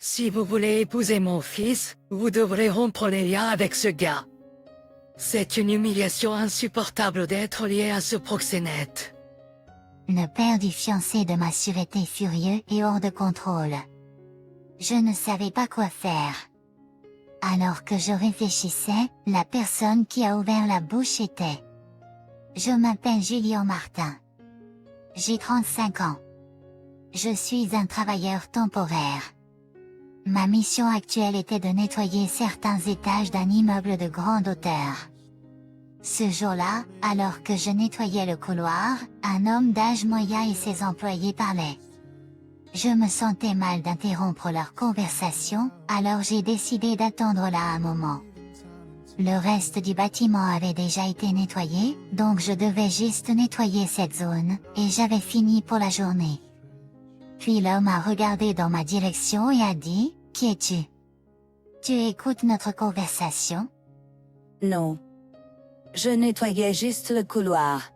Si vous voulez épouser mon fils, vous devrez rompre les liens avec ce gars. C'est une humiliation insupportable d'être lié à ce proxénète. Le père du fiancé de ma sœur était furieux et hors de contrôle. Je ne savais pas quoi faire. Alors que je réfléchissais, la personne qui a ouvert la bouche était. Je m'appelle Julien Martin. J'ai 35 ans. Je suis un travailleur temporaire. Ma mission actuelle était de nettoyer certains étages d'un immeuble de grande hauteur. Ce jour-là, alors que je nettoyais le couloir, un homme d'âge moyen et ses employés parlaient. Je me sentais mal d'interrompre leur conversation, alors j'ai décidé d'attendre là un moment. Le reste du bâtiment avait déjà été nettoyé, donc je devais juste nettoyer cette zone, et j'avais fini pour la journée. Puis l'homme a regardé dans ma direction et a dit, « Qui es-tu? Tu écoutes notre conversation? » Non. Je nettoyais juste le couloir.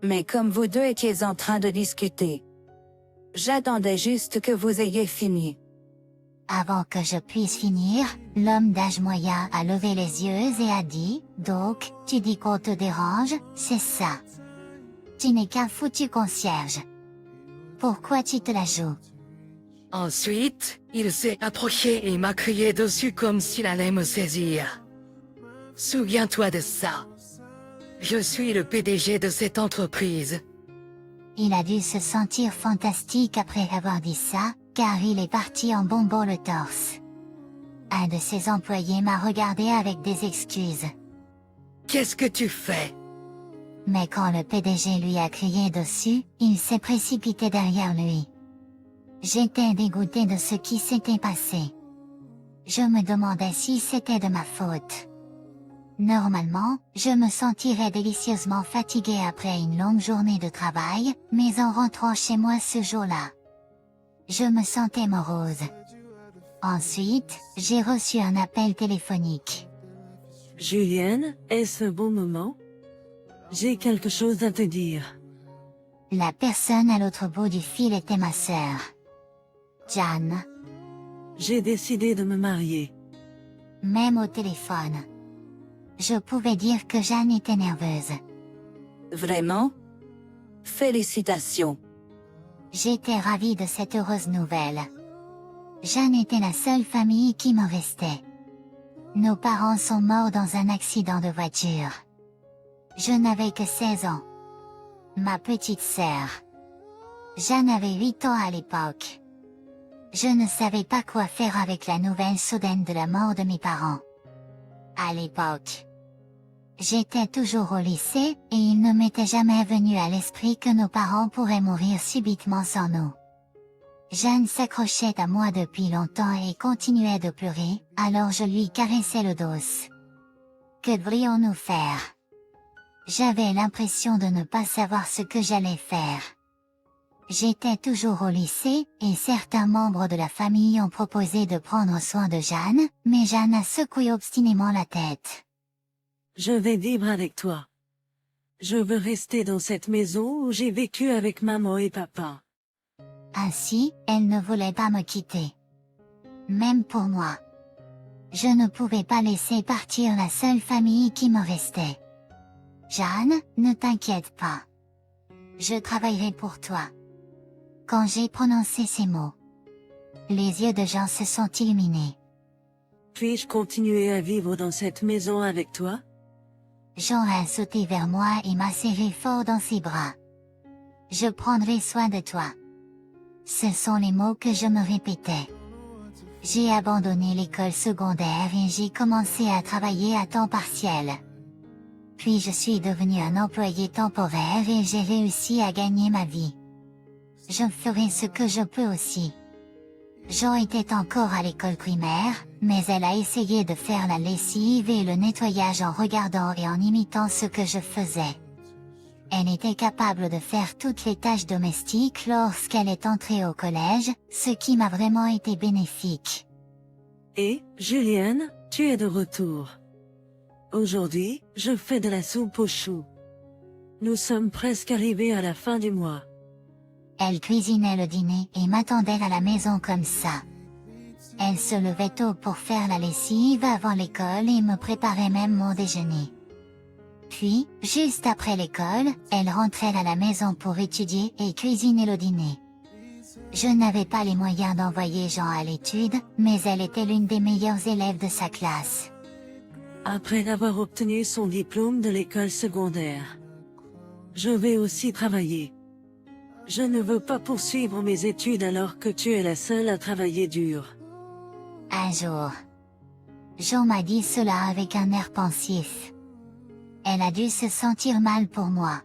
Mais comme vous deux étiez en train de discuter, j'attendais juste que vous ayez fini. Avant que je puisse finir, l'homme d'âge moyen a levé les yeux et a dit, « Donc, tu dis qu'on te dérange, c'est ça. Tu n'es qu'un foutu concierge. Pourquoi tu te la joues? » Ensuite, il s'est approché et m'a crié dessus comme s'il allait me saisir. Souviens-toi de ça. Je suis le PDG de cette entreprise. Il a dû se sentir fantastique après avoir dit ça, car il est parti en bombant le torse. Un de ses employés m'a regardé avec des excuses. Qu'est-ce que tu fais? Mais quand le PDG lui a crié dessus, il s'est précipité derrière lui. J'étais dégoûté de ce qui s'était passé. Je me demandais si c'était de ma faute. Normalement, je me sentirais délicieusement fatigué après une longue journée de travail, mais en rentrant chez moi ce jour-là, je me sentais morose. Ensuite, j'ai reçu un appel téléphonique. Julienne, est-ce un bon moment? J'ai quelque chose à te dire. La personne à l'autre bout du fil était ma sœur. Jeanne. J'ai décidé de me marier. Même au téléphone, je pouvais dire que Jeanne était nerveuse. Vraiment? Félicitations. J'étais ravie de cette heureuse nouvelle. Jeanne était la seule famille qui me restait. Nos parents sont morts dans un accident de voiture. Je n'avais que 16 ans. Ma petite sœur, Jeanne avait 8 ans à l'époque. Je ne savais pas quoi faire avec la nouvelle soudaine de la mort de mes parents. À l'époque, j'étais toujours au lycée, et il ne m'était jamais venu à l'esprit que nos parents pourraient mourir subitement sans nous. Jeanne s'accrochait à moi depuis longtemps et continuait de pleurer, alors je lui caressais le dos. Que devrions-nous faire? J'avais l'impression de ne pas savoir ce que j'allais faire. J'étais toujours au lycée, et certains membres de la famille ont proposé de prendre soin de Jeanne, mais Jeanne a secoué obstinément la tête. Je vais vivre avec toi. Je veux rester dans cette maison où j'ai vécu avec maman et papa. Ainsi, elle ne voulait pas me quitter. Même pour moi. Je ne pouvais pas laisser partir la seule famille qui me restait. Jeanne, ne t'inquiète pas. Je travaillerai pour toi. Quand j'ai prononcé ces mots, les yeux de Jean se sont illuminés. Puis-je continuer à vivre dans cette maison avec toi? Jean a sauté vers moi et m'a serré fort dans ses bras. Je prendrai soin de toi. Ce sont les mots que je me répétais. J'ai abandonné l'école secondaire et j'ai commencé à travailler à temps partiel. Puis je suis devenu un employé temporaire et j'ai réussi à gagner ma vie. Je ferai ce que je peux aussi. Jean était encore à l'école primaire, mais elle a essayé de faire la lessive et le nettoyage en regardant et en imitant ce que je faisais. Elle était capable de faire toutes les tâches domestiques lorsqu'elle est entrée au collège, ce qui m'a vraiment été bénéfique. Et, Julienne, tu es de retour. Aujourd'hui, je fais de la soupe aux choux. Nous sommes presque arrivés à la fin du mois. Elle cuisinait le dîner et m'attendait à la maison comme ça. Elle se levait tôt pour faire la lessive avant l'école et me préparait même mon déjeuner. Puis, juste après l'école, elle rentrait à la maison pour étudier et cuisiner le dîner. Je n'avais pas les moyens d'envoyer Jean à l'étude, mais elle était l'une des meilleures élèves de sa classe. Après avoir obtenu son diplôme de l'école secondaire, je vais aussi travailler. Je ne veux pas poursuivre mes études alors que tu es la seule à travailler dur. Un jour, Jean m'a dit cela avec un air pensif. Elle a dû se sentir mal pour moi.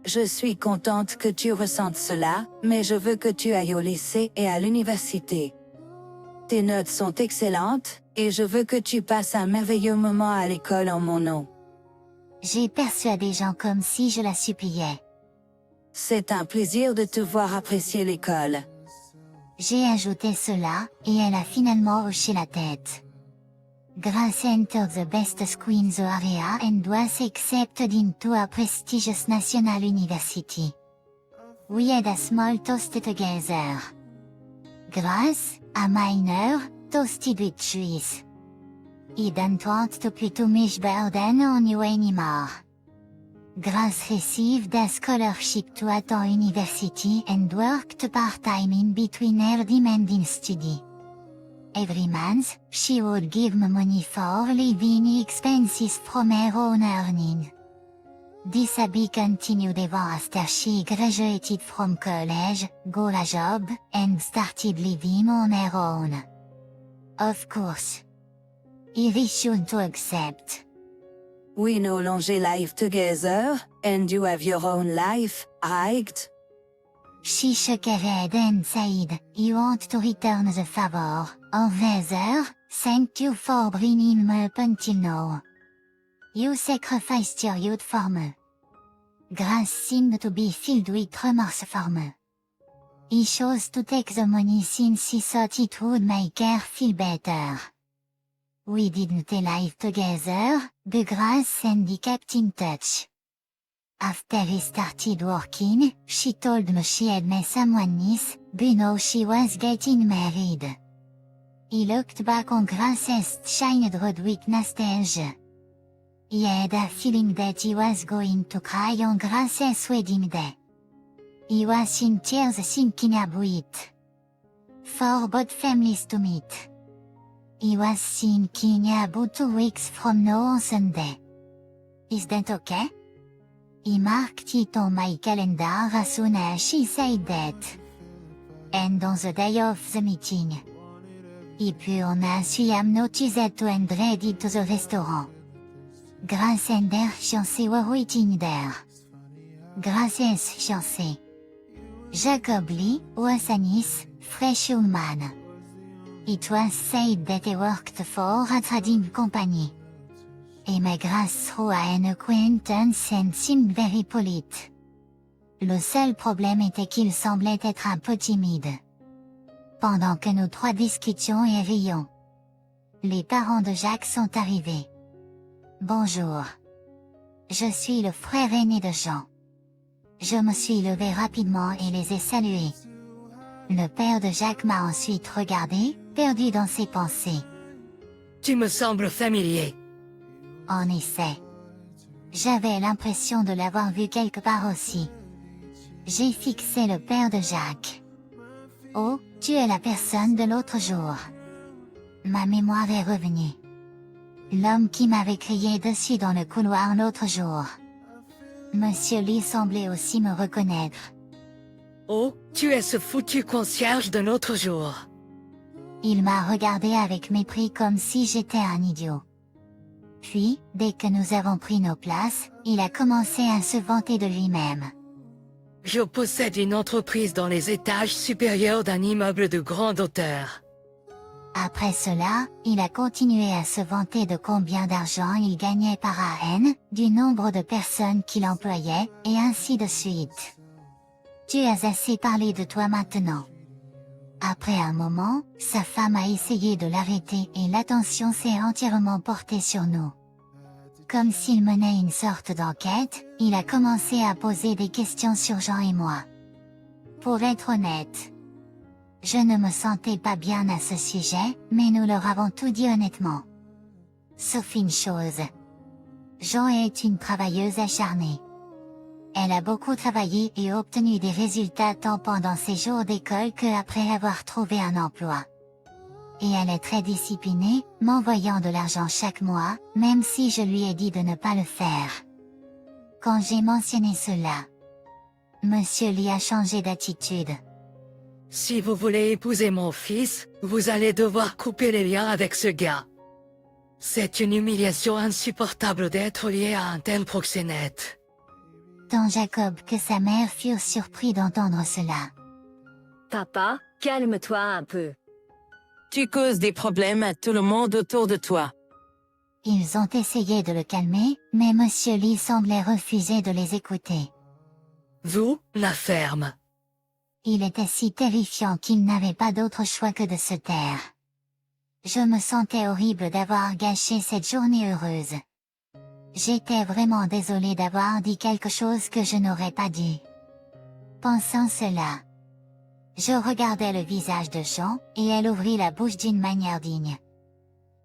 Je suis contente que tu ressentes cela, mais je veux que tu ailles au lycée et à l'université. Tes notes sont excellentes, et je veux que tu passes un merveilleux moment à l'école en mon nom. J'ai persuadé Jean comme si je la suppliais. C'est un plaisir de te voir apprécier l'école. J'ai ajouté cela, et elle a finalement hoché la tête. Grace entered the best school in the area and was accepted into a prestigious national university. We had a small toast together. Grace, a minor, toasted with cheese. I don't want to put too much burden on you anymore. Grace received a scholarship to Eton University and worked part-time in between her demanding study. Every month, she would give me money for living expenses from her own earning. This hobby continued even after she graduated from college, got a job, and started living on her own. Of course. I refused to accept. We no longer live together, and you have your own life, right? She shook her head and said, "You want to return the favor, or rather, thank you for bringing me up until now. You sacrificed your youth for me." Grace seemed to be filled with remorse for me. He chose to take the money since he thought it would make her feel better. We didn't live together, but Grace and he kept in touch. After he started working, she told me she had met someone nice, but now she was getting married. He looked back on Grace's childhood with nostalgia. He had a feeling that he was going to cry on Grace's wedding day. He was in tears thinking about it. For both families to meet. He was thinking about 2 weeks from now on Sunday. Is that okay? He marked it on my calendar as soon as she said that. And on the day of the meeting. He put on suis noticed and headed to the restaurant. Grace and her fiancé were waiting there. Grace's fiancé, Jacob Lee, was a nice, fresh young man. It was said that he worked for a trading company. He met Grace through an acquaintance and seemed very polite. Le seul problème était qu'il semblait être un peu timide. Pendant que nous trois discutions et rions, les parents de Jacques sont arrivés. Bonjour. Je suis le frère aîné de Jean. Je me suis levé rapidement et les ai salués. Le père de Jacques m'a ensuite regardé, perdu dans ses pensées. Tu me sembles familier. En effet. J'avais l'impression de l'avoir vu quelque part aussi. J'ai fixé le père de Jacques. Oh, tu es la personne de l'autre jour. Ma mémoire est revenue. L'homme qui m'avait crié dessus dans le couloir l'autre jour. Monsieur Lee semblait aussi me reconnaître. Oh, tu es ce foutu concierge de l'autre jour. Il m'a regardé avec mépris comme si j'étais un idiot. Puis, dès que nous avons pris nos places, il a commencé à se vanter de lui-même. Je possède une entreprise dans les étages supérieurs d'un immeuble de grande hauteur. Après cela, il a continué à se vanter de combien d'argent il gagnait par an, du nombre de personnes qu'il employait, et ainsi de suite. Tu as assez parlé de toi maintenant. Après un moment, sa femme a essayé de l'arrêter et l'attention s'est entièrement portée sur nous. Comme s'il menait une sorte d'enquête, il a commencé à poser des questions sur Jean et moi. Pour être honnête, Je ne me sentais pas bien à ce sujet, mais nous leur avons tout dit honnêtement. Sauf une chose. Jean est une travailleuse acharnée. Elle a beaucoup travaillé et obtenu des résultats tant pendant ses jours d'école que après avoir trouvé un emploi. Et elle est très disciplinée, m'envoyant de l'argent chaque mois, même si je lui ai dit de ne pas le faire. Quand j'ai mentionné cela, Monsieur Lee a changé d'attitude. Si vous voulez épouser mon fils, vous allez devoir couper les liens avec ce gars. C'est une humiliation insupportable d'être lié à un tel proxénète. Tant Jacob que sa mère furent surpris d'entendre cela. Papa, calme-toi un peu. Tu causes des problèmes à tout le monde autour de toi. Ils ont essayé de le calmer, mais Monsieur Lee semblait refuser de les écouter. Vous, la ferme. Il était si terrifiant qu'il n'avait pas d'autre choix que de se taire. Je me sentais horrible d'avoir gâché cette journée heureuse. J'étais vraiment désolée d'avoir dit quelque chose que je n'aurais pas dit. Pensant cela, je regardais le visage de Jean, et elle ouvrit la bouche d'une manière digne.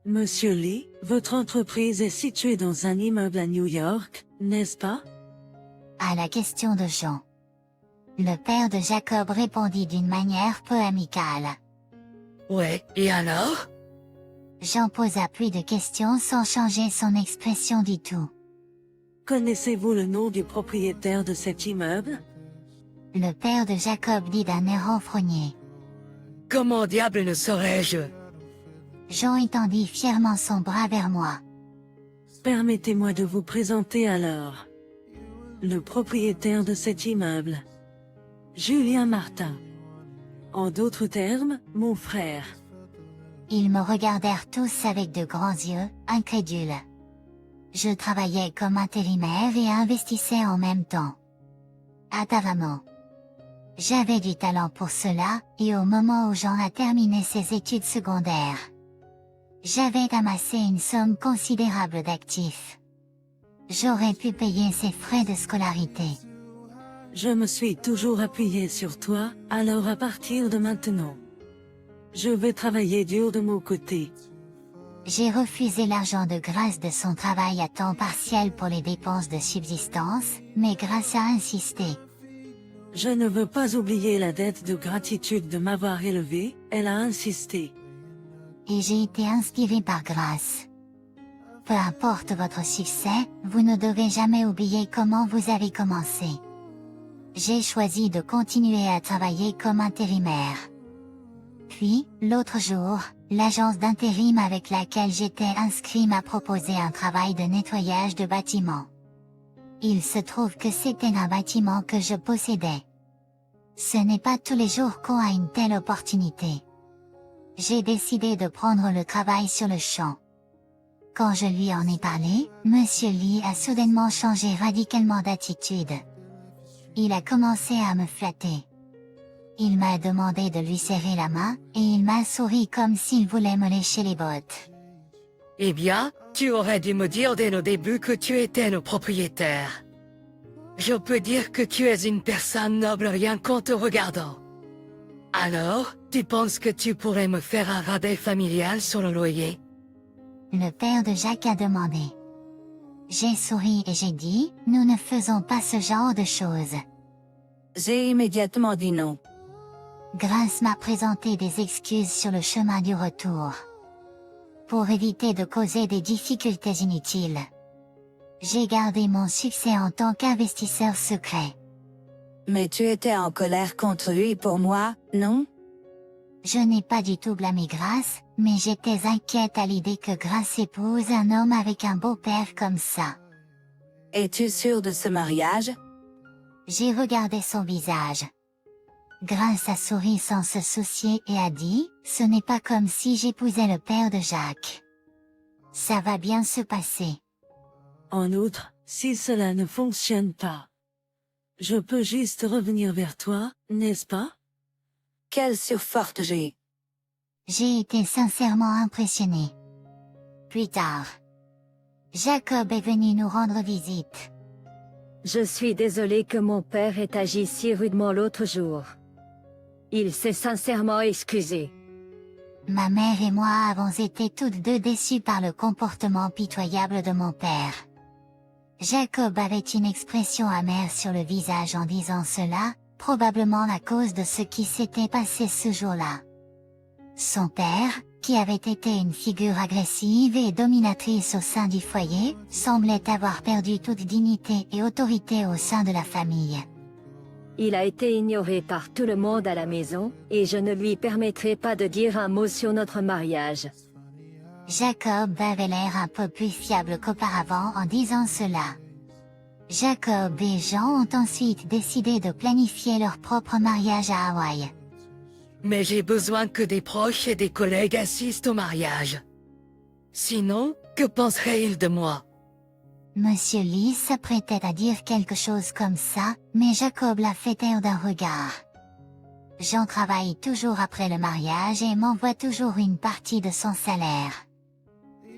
Monsieur Lee, votre entreprise est située dans un immeuble à New York, n'est-ce pas? À la question de Jean, le père de Jacob répondit d'une manière peu amicale. Ouais, et alors? Jean posa plus de questions sans changer son expression du tout. Connaissez-vous le nom du propriétaire de cet immeuble? Le père de Jacob dit d'un air renfrogné. Comment diable ne saurais-je? Jean étendit fièrement son bras vers moi. Permettez-moi de vous présenter alors. Le propriétaire de cet immeuble. Julien Martin. En d'autres termes, mon frère. Ils me regardèrent tous avec de grands yeux, incrédules. Je travaillais comme intérimaire et investissais en même temps. Apparemment. J'avais du talent pour cela, et au moment où Jean a terminé ses études secondaires, j'avais amassé une somme considérable d'actifs. J'aurais pu payer ses frais de scolarité. Je me suis toujours appuyé sur toi, alors à partir de maintenant, je vais travailler dur de mon côté. J'ai refusé l'argent de grâce de son travail à temps partiel pour les dépenses de subsistance, mais Grâce a insisté. Je ne veux pas oublier la dette de gratitude de m'avoir élevé, elle a insisté. Et j'ai été inspiré par Grâce. Peu importe votre succès, vous ne devez jamais oublier comment vous avez commencé. J'ai choisi de continuer à travailler comme intérimaire. Puis, l'autre jour, l'agence d'intérim avec laquelle j'étais inscrit m'a proposé un travail de nettoyage de bâtiment. Il se trouve que c'était un bâtiment que je possédais. Ce n'est pas tous les jours qu'on a une telle opportunité. J'ai décidé de prendre le travail sur le champ. Quand je lui en ai parlé, Monsieur Lee a soudainement changé radicalement d'attitude. Il a commencé à me flatter. Il m'a demandé de lui serrer la main, et il m'a souri comme s'il voulait me lécher les bottes. Eh bien, tu aurais dû me dire dès le début que tu étais le propriétaire. Je peux dire que tu es une personne noble rien qu'en te regardant. Alors, tu penses que tu pourrais me faire un rabais familial sur le loyer? Le père de Jacques a demandé. J'ai souri et j'ai dit, nous ne faisons pas ce genre de choses. J'ai immédiatement dit non. Grâce m'a présenté des excuses sur le chemin du retour. Pour éviter de causer des difficultés inutiles, j'ai gardé mon succès en tant qu'investisseur secret. Mais tu étais en colère contre lui pour moi, non? Je n'ai pas du tout blâmé Grâce, mais j'étais inquiète à l'idée que Grâce épouse un homme avec un beau-père comme ça. Es-tu sûr de ce mariage? J'ai regardé son visage. Grâce a souri sans se soucier et a dit, ce n'est pas comme si j'épousais le père de Jacques. Ça va bien se passer. En outre, si cela ne fonctionne pas, je peux juste revenir vers toi, n'est-ce pas? Quelle surforte j'ai. J'ai été sincèrement impressionnée. Plus tard, Jacob est venu nous rendre visite. Je suis désolée que mon père ait agi si rudement l'autre jour. Il s'est sincèrement excusé. Ma mère et moi avons été toutes deux déçues par le comportement pitoyable de mon père. Jacob avait une expression amère sur le visage en disant cela, probablement à cause de ce qui s'était passé ce jour-là. Son père, qui avait été une figure agressive et dominatrice au sein du foyer, semblait avoir perdu toute dignité et autorité au sein de la famille. Il a été ignoré par tout le monde à la maison, et je ne lui permettrai pas de dire un mot sur notre mariage. Jacob avait l'air un peu plus fiable qu'auparavant en disant cela. Jacob et Jean ont ensuite décidé de planifier leur propre mariage à Hawaï. Mais j'ai besoin que des proches et des collègues assistent au mariage. Sinon, que penseraient-ils de moi? Monsieur Lee s'apprêtait à dire quelque chose comme ça, mais Jacob l'a fait taire d'un regard. Jean travaille toujours après le mariage et m'envoie toujours une partie de son salaire.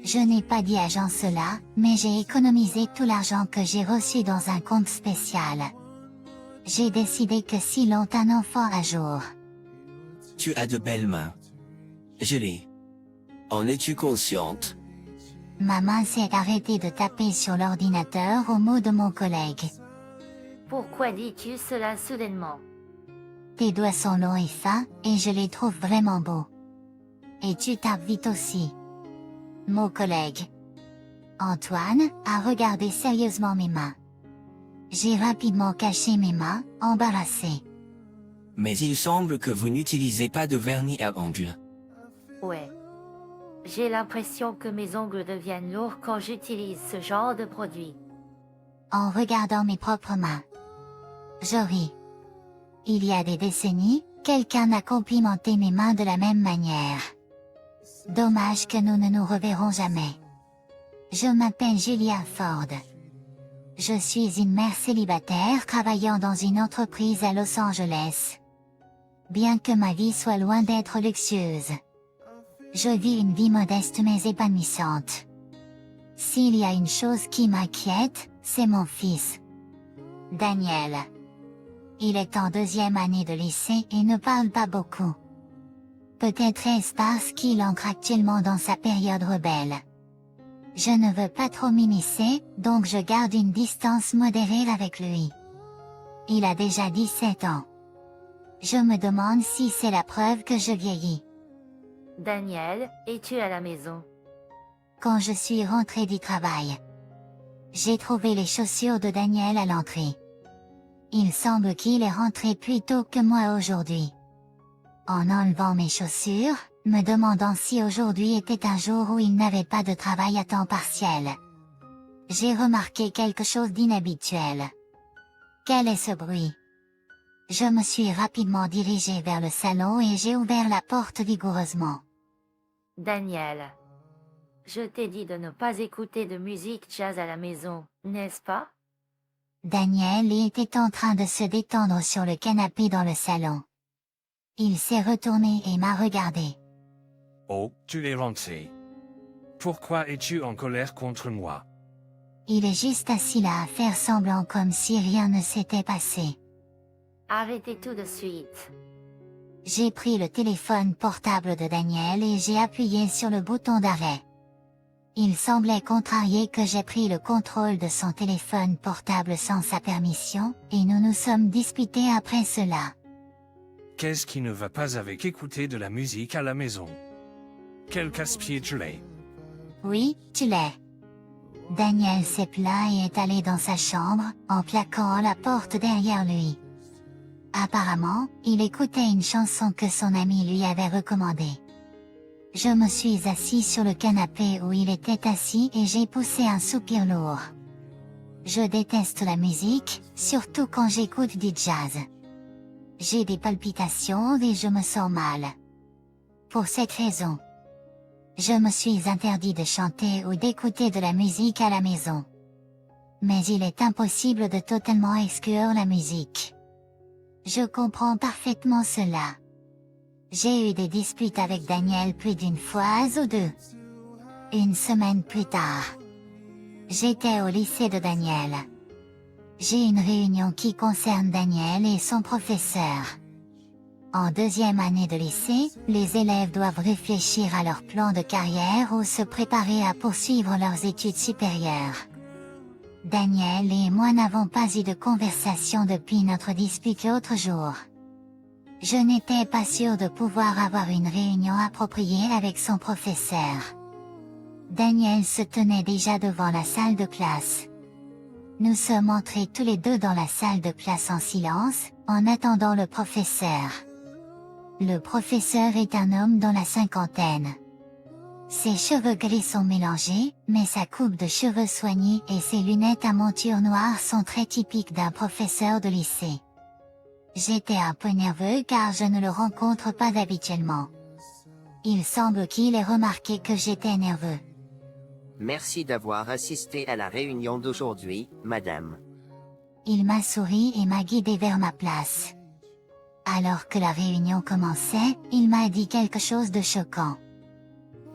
Je n'ai pas dit à Jean cela, mais j'ai économisé tout l'argent que j'ai reçu dans un compte spécial. J'ai décidé que s'ils ont un enfant à jour, Tu as de belles mains. Julie. En es-tu consciente? ma main s'est arrêtée de taper sur l'ordinateur au mot de mon collègue. Pourquoi dis-tu cela soudainement? Tes doigts sont longs et fins, et je les trouve vraiment beaux. Et tu tapes vite aussi. Mon collègue. Antoine a regardé sérieusement mes mains. J'ai rapidement caché mes mains, embarrassée. Mais il semble que vous n'utilisez pas de vernis à ongles. Ouais. J'ai l'impression que mes ongles deviennent lourds quand j'utilise ce genre de produit. En regardant mes propres mains. Je ris. Il y a des décennies, quelqu'un a complimenté mes mains de la même manière. Dommage que nous ne nous reverrons jamais. Je m'appelle Julia Ford. Je suis une mère célibataire travaillant dans une entreprise à Los Angeles. Bien que ma vie soit loin d'être luxueuse. Je vis une vie modeste mais épanouissante. S'il y a une chose qui m'inquiète, c'est mon fils. Daniel. Il est en 2e année de lycée et ne parle pas beaucoup. Peut-être est-ce parce qu'il entre actuellement dans sa période rebelle. Je ne veux pas trop m'immiscer, donc je garde une distance modérée avec lui. Il a déjà 17 ans. Je me demande si c'est la preuve que je vieillis. Daniel, es-tu à la maison? Quand je suis rentrée du travail, j'ai trouvé les chaussures de Daniel à l'entrée. Il semble qu'il est rentré plus tôt que moi aujourd'hui. En enlevant mes chaussures, me demandant si aujourd'hui était un jour où il n'avait pas de travail à temps partiel. J'ai remarqué quelque chose d'inhabituel. Quel est ce bruit? Je me suis rapidement dirigée vers le salon et j'ai ouvert la porte vigoureusement. Daniel. Je t'ai dit de ne pas écouter de musique jazz à la maison, n'est-ce pas? Daniel était en train de se détendre sur le canapé dans le salon. Il s'est retourné et m'a regardé. Oh, tu es rentré. Pourquoi es-tu en colère contre moi? Il est juste assis là à faire semblant comme si rien ne s'était passé. Arrêtez tout de suite. J'ai pris le téléphone portable de Daniel et j'ai appuyé sur le bouton d'arrêt. Il semblait contrarié que j'ai pris le contrôle de son téléphone portable sans sa permission, et nous nous sommes disputés après cela. Qu'est-ce qui ne va pas avec écouter de la musique à la maison? Quel casse-pied tu l'es. Oui, tu l'es. Daniel s'est plaint et est allé dans sa chambre, en claquant la porte derrière lui. Apparemment, il écoutait une chanson que son ami lui avait recommandée. Je me suis assis sur le canapé où il était assis et j'ai poussé un soupir lourd. Je déteste la musique, surtout quand j'écoute du jazz. J'ai des palpitations et je me sens mal. Pour cette raison, je me suis interdit de chanter ou d'écouter de la musique à la maison. Mais il est impossible de totalement exclure la musique. Je comprends parfaitement cela. J'ai eu des disputes avec Daniel plus d'une fois ou deux. Une semaine plus tard, j'étais au lycée de Daniel. J'ai une réunion qui concerne Daniel et son professeur. En deuxième année de lycée, les élèves doivent réfléchir à leur plan de carrière ou se préparer à poursuivre leurs études supérieures. Daniel et moi n'avons pas eu de conversation depuis notre dispute l'autre jour. Je n'étais pas sûre de pouvoir avoir une réunion appropriée avec son professeur. Daniel se tenait déjà devant la salle de classe. Nous sommes entrés tous les deux dans la salle de classe en silence, en attendant le professeur. Le professeur est un homme dans la cinquantaine. Ses cheveux gris sont mélangés, mais sa coupe de cheveux soignée et ses lunettes à monture noire sont très typiques d'un professeur de lycée. J'étais un peu nerveux car je ne le rencontre pas habituellement. Il semble qu'il ait remarqué que j'étais nerveux. Merci d'avoir assisté à la réunion d'aujourd'hui, madame. Il m'a souri et m'a guidé vers ma place. Alors que la réunion commençait, il m'a dit quelque chose de choquant.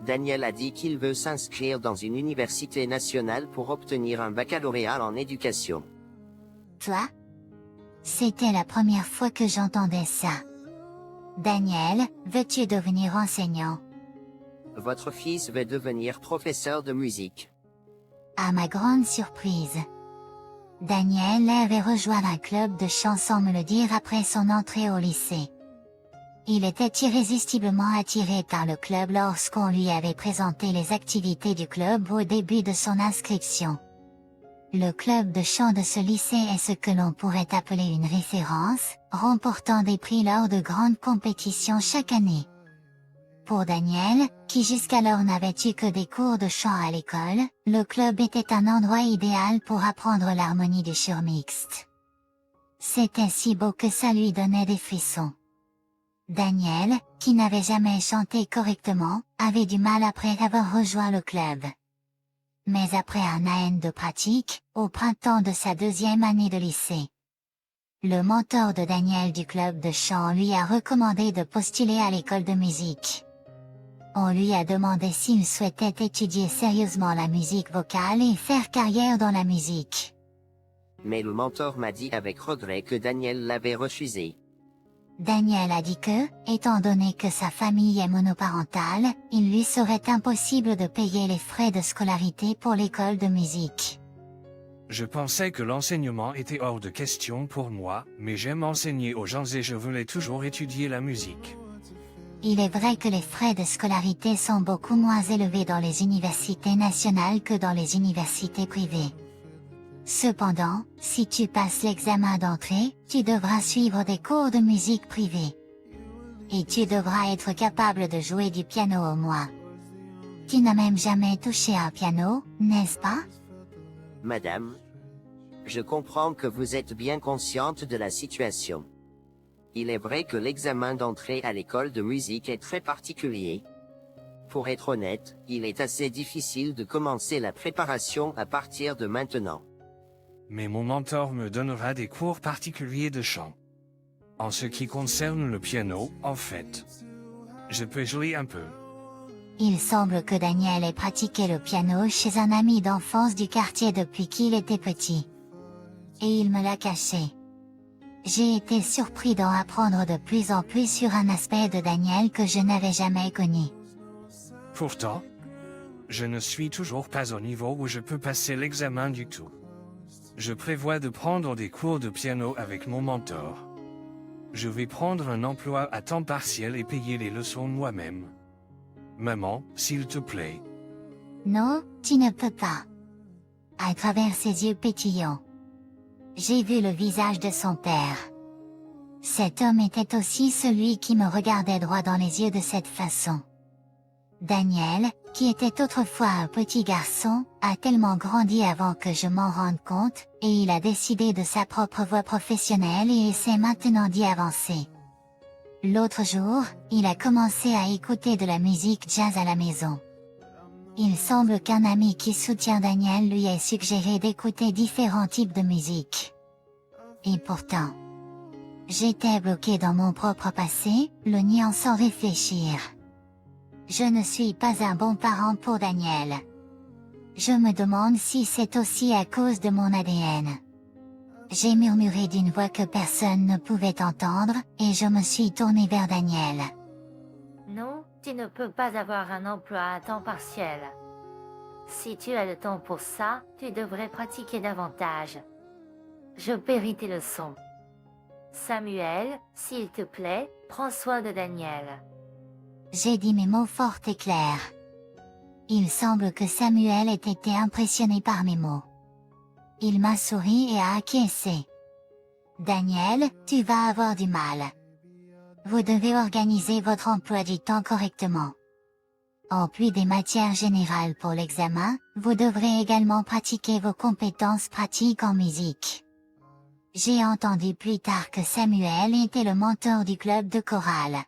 Daniel a dit qu'il veut s'inscrire dans une université nationale pour obtenir un baccalauréat en éducation. Toi? C'était la première fois que j'entendais ça. Daniel, veux-tu devenir enseignant? Votre fils veut devenir professeur de musique. À ma grande surprise. Daniel avait rejoint un club de chant sans me le dire après son entrée au lycée. Il était irrésistiblement attiré par le club lorsqu'on lui avait présenté les activités du club au début de son inscription. Le club de chant de ce lycée est ce que l'on pourrait appeler une référence, remportant des prix lors de grandes compétitions chaque année. Pour Daniel, qui jusqu'alors n'avait eu que des cours de chant à l'école, le club était un endroit idéal pour apprendre l'harmonie du chant mixte. C'était si beau que ça lui donnait des frissons. Daniel, qui n'avait jamais chanté correctement, avait du mal après avoir rejoint le club. Mais après un an de pratique, au printemps de sa deuxième année de lycée, le mentor de Daniel du club de chant lui a recommandé de postuler à l'école de musique. On lui a demandé s'il souhaitait étudier sérieusement la musique vocale et faire carrière dans la musique. Mais le mentor m'a dit avec regret que Daniel l'avait refusé. Daniel a dit que, étant donné que sa famille est monoparentale, il lui serait impossible de payer les frais de scolarité pour l'école de musique. Je pensais que l'enseignement était hors de question pour moi, mais j'aime enseigner aux gens et je voulais toujours étudier la musique. Il est vrai que les frais de scolarité sont beaucoup moins élevés dans les universités nationales que dans les universités privées. Cependant, si tu passes l'examen d'entrée, tu devras suivre des cours de musique privés. Et tu devras être capable de jouer du piano au moins. Tu n'as même jamais touché un piano, n'est-ce pas? Madame, je comprends que vous êtes bien consciente de la situation. Il est vrai que l'examen d'entrée à l'école de musique est très particulier. Pour être honnête, il est assez difficile de commencer la préparation à partir de maintenant. Mais mon mentor me donnera des cours particuliers de chant. En ce qui concerne le piano, en fait, je peux jouer un peu. Il semble que Daniel ait pratiqué le piano chez un ami d'enfance du quartier depuis qu'il était petit. Et il me l'a caché. J'ai été surpris d'en apprendre de plus en plus sur un aspect de Daniel que je n'avais jamais connu. Pourtant, je ne suis toujours pas au niveau où je peux passer l'examen du tout. Je prévois de prendre des cours de piano avec mon mentor. Je vais prendre un emploi à temps partiel et payer les leçons moi-même. Maman, s'il te plaît. Non, tu ne peux pas. À travers ses yeux pétillants, j'ai vu le visage de son père. Cet homme était aussi celui qui me regardait droit dans les yeux de cette façon. Daniel, qui était autrefois un petit garçon, a tellement grandi avant que je m'en rende compte, et il a décidé de sa propre voie professionnelle et essaie maintenant d'y avancer. L'autre jour, il a commencé à écouter de la musique jazz à la maison. Il semble qu'un ami qui soutient Daniel lui ait suggéré d'écouter différents types de musique. Et pourtant, j'étais bloqué dans mon propre passé, le niant sans réfléchir. Je ne suis pas un bon parent pour Daniel. Je me demande si c'est aussi à cause de mon ADN. J'ai murmuré d'une voix que personne ne pouvait entendre, et je me suis tournée vers Daniel. Non, tu ne peux pas avoir un emploi à temps partiel. Si tu as le temps pour ça, tu devrais pratiquer davantage. Je péris tes leçons. Samuel, s'il te plaît, prends soin de Daniel. J'ai dit mes mots forts et clairs. Il semble que Samuel ait été impressionné par mes mots. Il m'a souri et a acquiescé. Daniel, tu vas avoir du mal. Vous devez organiser votre emploi du temps correctement. En plus des matières générales pour l'examen, vous devrez également pratiquer vos compétences pratiques en musique. J'ai entendu plus tard que Samuel était le mentor du club de chorale.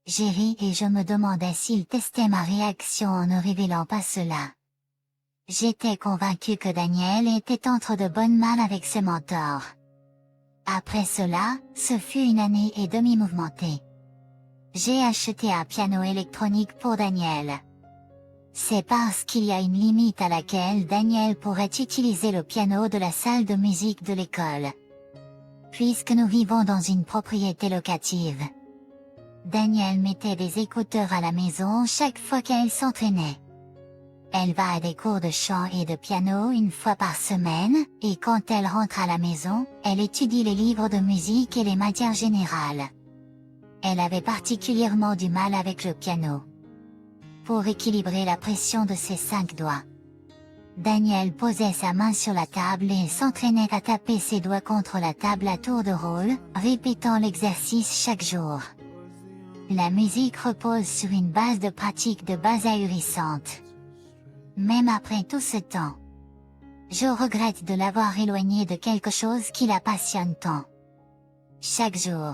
J'ai ri et je me demandais s'il testait ma réaction en ne révélant pas cela. J'étais convaincue que Daniel était entre de bonnes mains avec ce mentor. Après cela, ce fut une année et demie mouvementée. J'ai acheté un piano électronique pour Daniel. C'est parce qu'il y a une limite à laquelle Daniel pourrait utiliser le piano de la salle de musique de l'école. Puisque nous vivons dans une propriété locative. Daniel mettait des écouteurs à la maison chaque fois qu'elle s'entraînait. Elle va à des cours de chant et de piano une fois par semaine, et quand elle rentre à la maison, elle étudie les livres de musique et les matières générales. Elle avait particulièrement du mal avec le piano. Pour équilibrer la pression de ses 5 doigts, Daniel posait sa main sur la table et s'entraînait à taper ses doigts contre la table à tour de rôle, répétant l'exercice chaque jour. La musique repose sur une base de pratique de base ahurissante. Même après tout ce temps, je regrette de l'avoir éloigné de quelque chose qui la passionne tant. Chaque jour,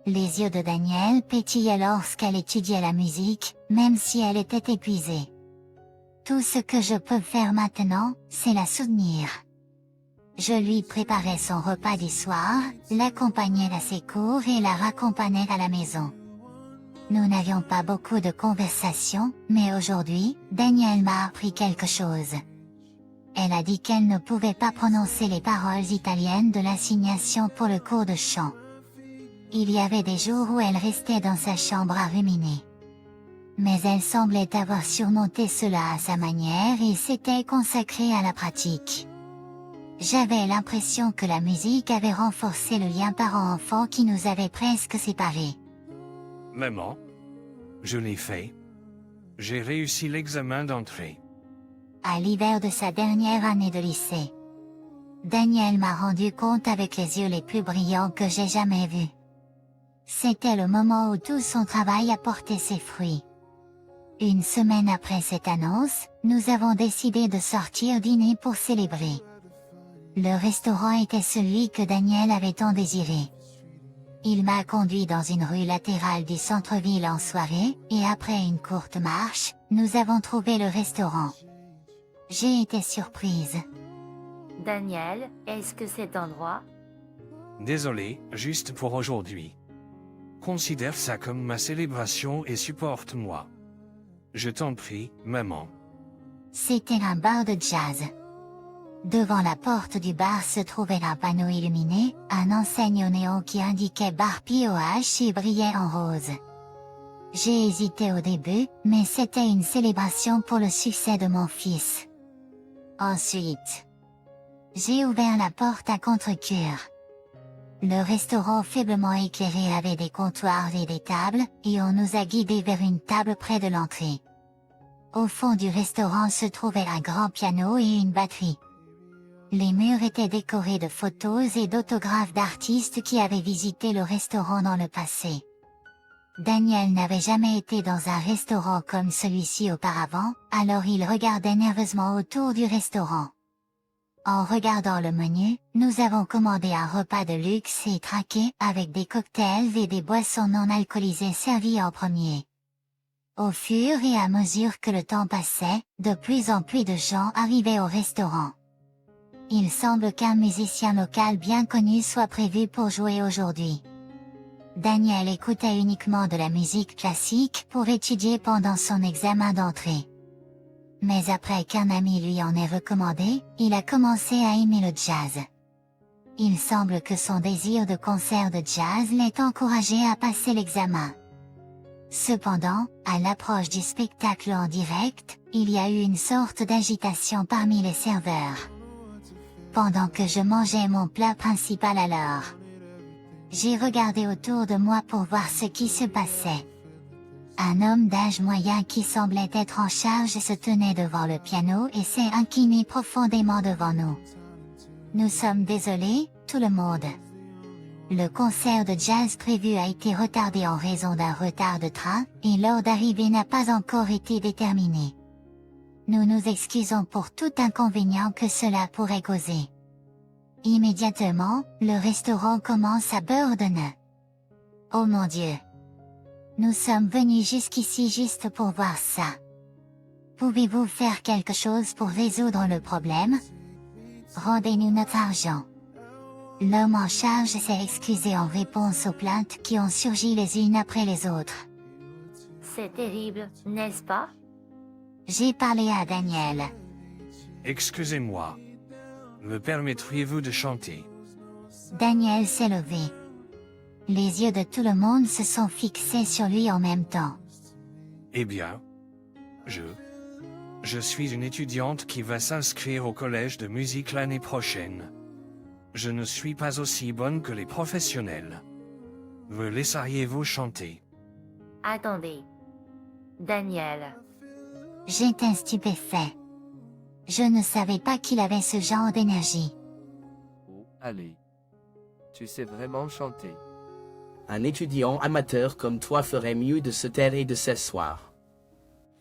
les yeux de Daniel pétillaient lorsqu'elle étudiait la musique, même si elle était épuisée. Tout ce que je peux faire maintenant, c'est la soutenir. Je lui préparais son repas du soir, l'accompagnais à ses cours et la raccompagnais à la maison. Nous n'avions pas beaucoup de conversations, mais aujourd'hui, Daniel m'a appris quelque chose. Elle a dit qu'elle ne pouvait pas prononcer les paroles italiennes de l'assignation pour le cours de chant. Il y avait des jours où elle restait dans sa chambre à ruminer. Mais elle semblait avoir surmonté cela à sa manière et s'était consacrée à la pratique. J'avais l'impression que la musique avait renforcé le lien parent-enfant qui nous avait presque séparés. Maman, je l'ai fait. J'ai réussi l'examen d'entrée. À l'hiver de sa dernière année de lycée, Daniel m'a rendu compte avec les yeux les plus brillants que j'ai jamais vus. C'était le moment où tout son travail a porté ses fruits. Une semaine après cette annonce, nous avons décidé de sortir dîner pour célébrer. Le restaurant était celui que Daniel avait tant désiré. Il m'a conduit dans une rue latérale du centre-ville en soirée, et après une courte marche, nous avons trouvé le restaurant. J'ai été surprise. Daniel, est-ce que cet endroit? Désolé, juste pour aujourd'hui. Considère ça comme ma célébration et supporte-moi. Je t'en prie, maman. C'était un bar de jazz. Devant la porte du bar se trouvait un panneau illuminé, un enseigne au néon qui indiquait bar POH et brillait en rose. J'ai hésité au début, mais c'était une célébration pour le succès de mon fils. Ensuite, j'ai ouvert la porte à contre-cœur. Le restaurant faiblement éclairé avait des comptoirs et des tables, et on nous a guidés vers une table près de l'entrée. Au fond du restaurant se trouvait un grand piano et une batterie. Les murs étaient décorés de photos et d'autographes d'artistes qui avaient visité le restaurant dans le passé. Daniel n'avait jamais été dans un restaurant comme celui-ci auparavant, alors il regardait nerveusement autour du restaurant. En regardant le menu, nous avons commandé un repas de luxe et traqué avec des cocktails et des boissons non alcoolisées servies en premier. Au fur et à mesure que le temps passait, de plus en plus de gens arrivaient au restaurant. Il semble qu'un musicien local bien connu soit prévu pour jouer aujourd'hui. Daniel écoutait uniquement de la musique classique pour étudier pendant son examen d'entrée. Mais après qu'un ami lui en ait recommandé, il a commencé à aimer le jazz. Il semble que son désir de concert de jazz l'ait encouragé à passer l'examen. Cependant, à l'approche du spectacle en direct, il y a eu une sorte d'agitation parmi les serveurs. Pendant que je mangeais mon plat principal alors, j'ai regardé autour de moi pour voir ce qui se passait. Un homme d'âge moyen qui semblait être en charge se tenait devant le piano et s'est incliné profondément devant nous. Nous sommes désolés, tout le monde. Le concert de jazz prévu a été retardé en raison d'un retard de train, et l'heure d'arrivée n'a pas encore été déterminée. Nous nous excusons pour tout inconvénient que cela pourrait causer. Immédiatement, le restaurant commence à bourdonner. Oh mon Dieu! Nous sommes venus jusqu'ici juste pour voir ça. Pouvez-vous faire quelque chose pour résoudre le problème? Rendez-nous notre argent. L'homme en charge s'est excusé en réponse aux plaintes qui ont surgi les unes après les autres. C'est terrible, n'est-ce pas? J'ai parlé à Daniel. Excusez-moi. Me permettriez-vous de chanter? Daniel s'est levé. Les yeux de tout le monde se sont fixés sur lui en même temps. Eh bien, je suis une étudiante qui va s'inscrire au collège de musique l'année prochaine. Je ne suis pas aussi bonne que les professionnels. Me laisseriez-vous chanter? Attendez. Daniel. J'étais stupéfait. Je ne savais pas qu'il avait ce genre d'énergie. Oh, allez. Tu sais vraiment chanter. Un étudiant amateur comme toi ferait mieux de se taire et de s'asseoir.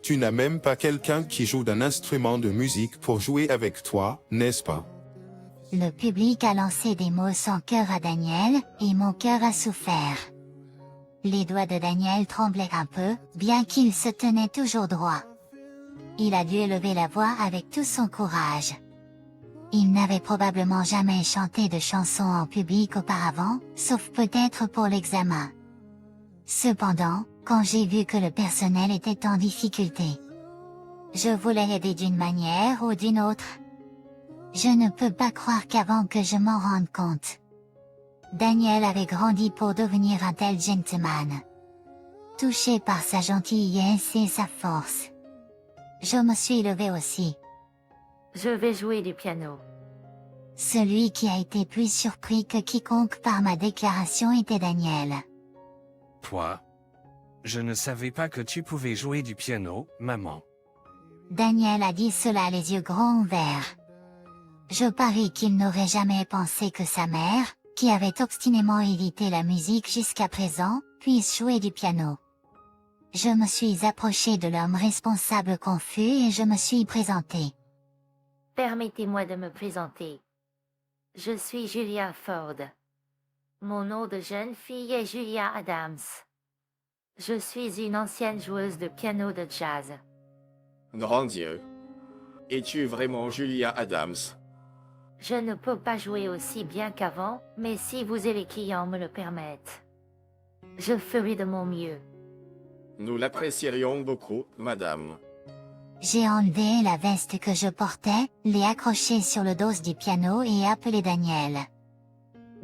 Tu n'as même pas quelqu'un qui joue d'un instrument de musique pour jouer avec toi, n'est-ce pas? Le public a lancé des mots sans cœur à Daniel, et mon cœur a souffert. Les doigts de Daniel tremblaient un peu, bien qu'il se tenait toujours droit. Il a dû élever la voix avec tout son courage. Il n'avait probablement jamais chanté de chansons en public auparavant, sauf peut-être pour l'examen. Cependant, quand j'ai vu que le personnel était en difficulté, je voulais aider d'une manière ou d'une autre. Je ne peux pas croire qu'avant que je m'en rende compte, Daniel avait grandi pour devenir un tel gentleman. Touché par sa gentillesse et sa force, je me suis levé aussi. Je vais jouer du piano. Celui qui a été plus surpris que quiconque par ma déclaration était Daniel. Toi? Je ne savais pas que tu pouvais jouer du piano, maman. Daniel a dit cela les yeux grands ouverts. Je parie qu'il n'aurait jamais pensé que sa mère, qui avait obstinément évité la musique jusqu'à présent, puisse jouer du piano. Je me suis approché de l'homme responsable confus et je me suis présenté. Permettez-moi de me présenter. Je suis Julia Ford. Mon nom de jeune fille est Julia Adams. Je suis une ancienne joueuse de piano de jazz. Grand Dieu. Es-tu vraiment Julia Adams? Je ne peux pas jouer aussi bien qu'avant, mais si vous et les clients me le permettent, je ferai de mon mieux. Nous l'apprécierions beaucoup, madame. J'ai enlevé la veste que je portais, l'ai accrochée sur le dos du piano et appelé Daniel.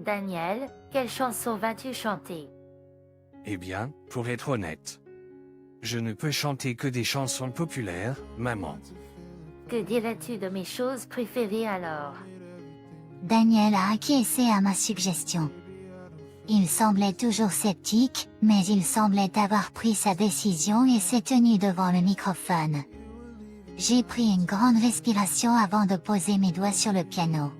Daniel, quelle chanson vas-tu chanter? Eh bien, pour être honnête, je ne peux chanter que des chansons populaires, maman. Que dirais-tu de mes choses préférées alors? Daniel a acquiescé à ma suggestion. Il semblait toujours sceptique, mais il semblait avoir pris sa décision et s'est tenu devant le microphone. J'ai pris une grande respiration avant de poser mes doigts sur le piano.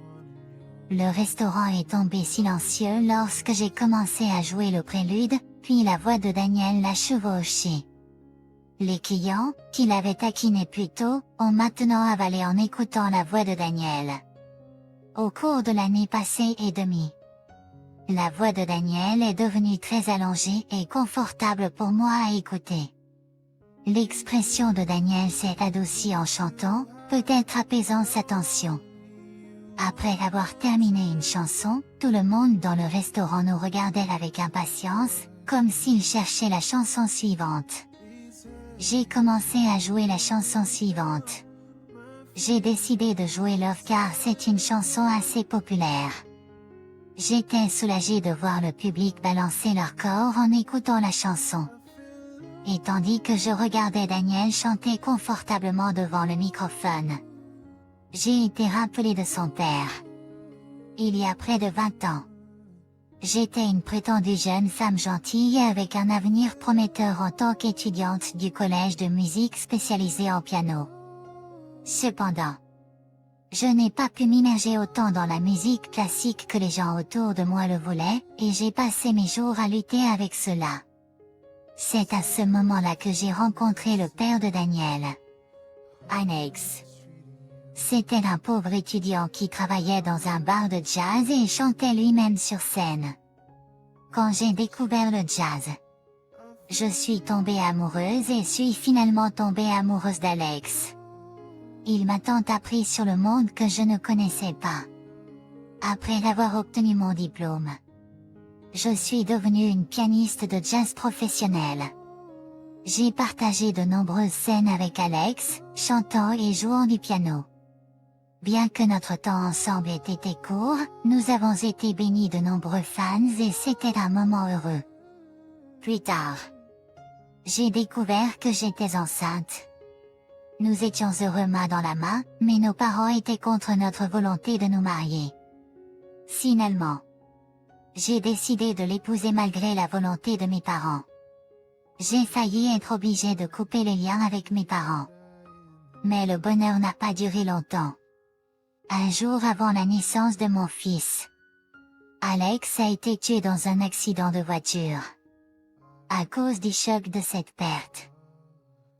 Le restaurant est tombé silencieux lorsque j'ai commencé à jouer le prélude, puis la voix de Daniel l'a chevauché. Les clients, qui l'avaient taquiné plus tôt, ont maintenant avalé en écoutant la voix de Daniel. Au cours de l'année passée et demie, la voix de Daniel est devenue très allongée et confortable pour moi à écouter. L'expression de Daniel s'est adoucie en chantant, peut-être apaisant sa tension. Après avoir terminé une chanson, tout le monde dans le restaurant nous regardait avec impatience, comme s'il cherchait la chanson suivante. J'ai commencé à jouer la chanson suivante. J'ai décidé de jouer Love car c'est une chanson assez populaire. J'étais soulagée de voir le public balancer leur corps en écoutant la chanson. Et tandis que je regardais Daniel chanter confortablement devant le microphone, j'ai été rappelée de son père. Il y a près de 20 ans. J'étais une prétendue jeune femme gentille avec un avenir prometteur en tant qu'étudiante du collège de musique spécialisé en piano. Cependant, je n'ai pas pu m'immerger autant dans la musique classique que les gens autour de moi le voulaient, et j'ai passé mes jours à lutter avec cela. C'est à ce moment-là que j'ai rencontré le père de Daniel, Alex. C'était un pauvre étudiant qui travaillait dans un bar de jazz et chantait lui-même sur scène. Quand j'ai découvert le jazz, je suis tombée amoureuse et suis finalement tombée amoureuse d'Alex. Il m'a tant appris sur le monde que je ne connaissais pas. Après avoir obtenu mon diplôme, je suis devenue une pianiste de jazz professionnelle. J'ai partagé de nombreuses scènes avec Alex, chantant et jouant du piano. Bien que notre temps ensemble ait été court, nous avons été bénis de nombreux fans et c'était un moment heureux. Plus tard, j'ai découvert que j'étais enceinte. Nous étions heureux main dans la main, mais nos parents étaient contre notre volonté de nous marier. Finalement, j'ai décidé de l'épouser malgré la volonté de mes parents. J'ai failli être obligée de couper les liens avec mes parents. Mais le bonheur n'a pas duré longtemps. Un jour avant la naissance de mon fils, Alex a été tué dans un accident de voiture. À cause du choc de cette perte,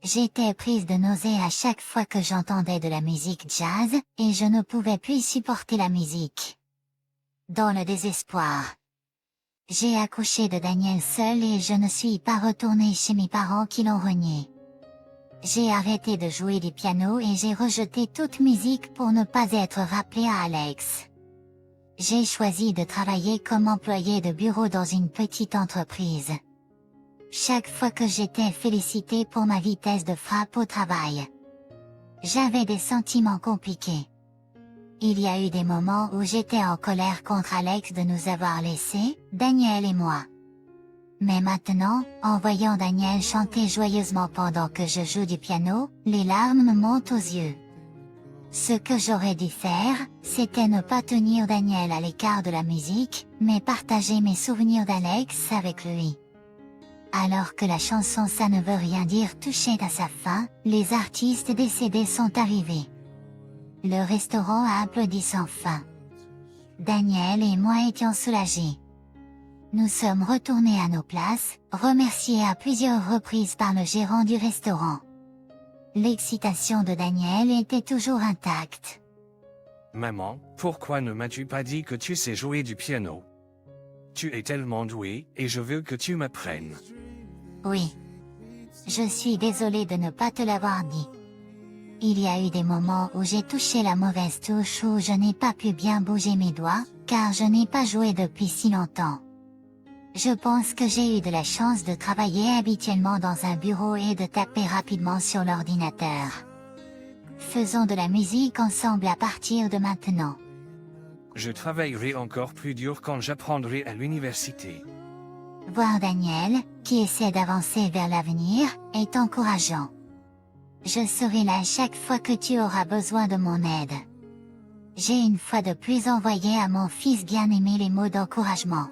j'étais prise de nausées à chaque fois que j'entendais de la musique jazz, et je ne pouvais plus supporter la musique. Dans le désespoir, j'ai accouché de Daniel seul et je ne suis pas retournée chez mes parents qui l'ont renié. J'ai arrêté de jouer du piano et j'ai rejeté toute musique pour ne pas être rappelée à Alex. J'ai choisi de travailler comme employée de bureau dans une petite entreprise. Chaque fois que j'étais félicitée pour ma vitesse de frappe au travail, j'avais des sentiments compliqués. Il y a eu des moments où j'étais en colère contre Alex de nous avoir laissés, Daniel et moi. Mais maintenant, en voyant Daniel chanter joyeusement pendant que je joue du piano, les larmes me montent aux yeux. Ce que j'aurais dû faire, c'était ne pas tenir Daniel à l'écart de la musique, mais partager mes souvenirs d'Alex avec lui. Alors que la chanson Ça ne veut rien dire touchait à sa fin, les artistes décédés sont arrivés. Le restaurant a applaudi sans fin. Daniel et moi étions soulagés. Nous sommes retournés à nos places, remerciés à plusieurs reprises par le gérant du restaurant. L'excitation de Daniel était toujours intacte. Maman, pourquoi ne m'as-tu pas dit que tu sais jouer du piano? Tu es tellement douée, et je veux que tu m'apprennes. Oui. Je suis désolée de ne pas te l'avoir dit. Il y a eu des moments où j'ai touché la mauvaise touche où je n'ai pas pu bien bouger mes doigts, car je n'ai pas joué depuis si longtemps. Je pense que j'ai eu de la chance de travailler habituellement dans un bureau et de taper rapidement sur l'ordinateur. Faisons de la musique ensemble à partir de maintenant. Je travaillerai encore plus dur quand j'apprendrai à l'université. Voir Daniel, qui essaie d'avancer vers l'avenir, est encourageant. Je serai là chaque fois que tu auras besoin de mon aide. J'ai une fois de plus envoyé à mon fils bien-aimé les mots d'encouragement.